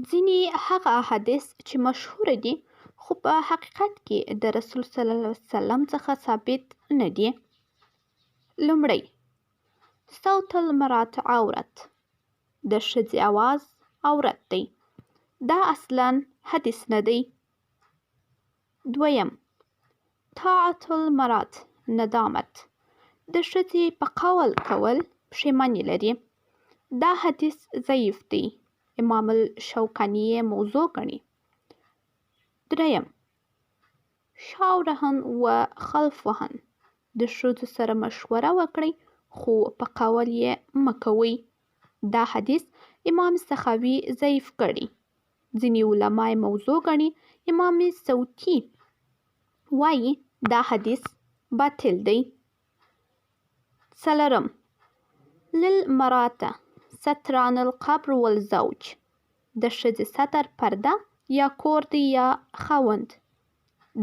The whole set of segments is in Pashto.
ځینې هغه احادیث چې مشهوره دي خو په حقیقت کې د رسول صلی الله علیه وسلم څخه ثابت نه دي. لومړی، صوت المرأة عورت، د ښځې اواز عورت دی. دا اصلاً حدیث نه دی. دویم، طاعة المرأة ندامت، د ښځې په قول کول پښیماني لري. دا حدیث ضعیف دی. امام الشوکاني یې موضوع ګڼي. دریم، شاورهن و خلفهن، د ښځو سره مشوره وکړئ خو په قول یې مه کوئ. دا حدیث امام سخاوي ضعیف کړی. ځینې علما یې موضوع ګڼي. امام صوتي وایي دا حدیث باطل دی. څلورم، للمرأة ستران القبر والزوج، د ښځې ستر پرده یا کور دی یا خاوند.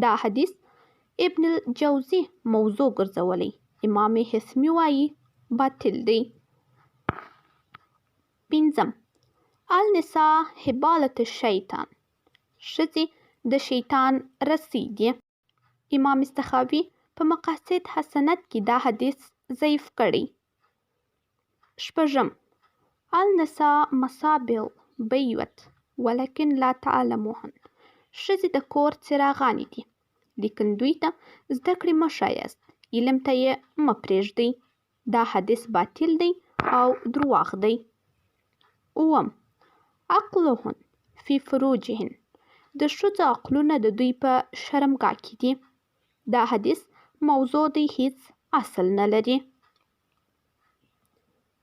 دا حدیث ابن الجوزي موضوع ګرځولی. امام حسمي وایي باطل دی. پنځم، النساء حبالة الشیطان، ښځې د شیطان رسۍ دي. امام سخاوي په مقاصد حسنت کې دا حدیث ضعیف کړی. شپږم، النساء مصابيح البيوت ولكن لا تعلموهن، ښځې د کور څراغانې دي لیکن دوی ته زده کړې مه ښایاست، علم ته یې مه پرېږدئ. دا حدیث باطل دی او درواغ دی. اووم، عقلهن فی فروجهن، د ښځو عقلونه د دوی په شرمګاه کې دي. دا حدیث موضوع دی، هیڅ اصل نه لري.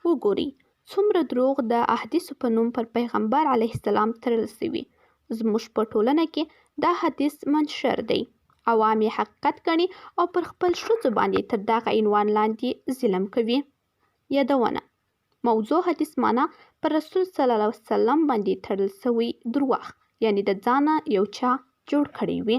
وګورئ څومره دروغ د احادیثو په نوم پر پیغمبر علیه السلام تړل شوي. زموږ په ټولنه کې دا حدیث منشر دی. عوام یې حقیقت ګڼي او پر خپل ښځو باندې تر دغه عنوان لاندې ظلم کوي. یادونه: موضوع حدیث معنا پر رسول صلی الله علیه وسلم باندې تړل شوی درواغ، یعنی د ځانه یو چا جوړ کړی وي.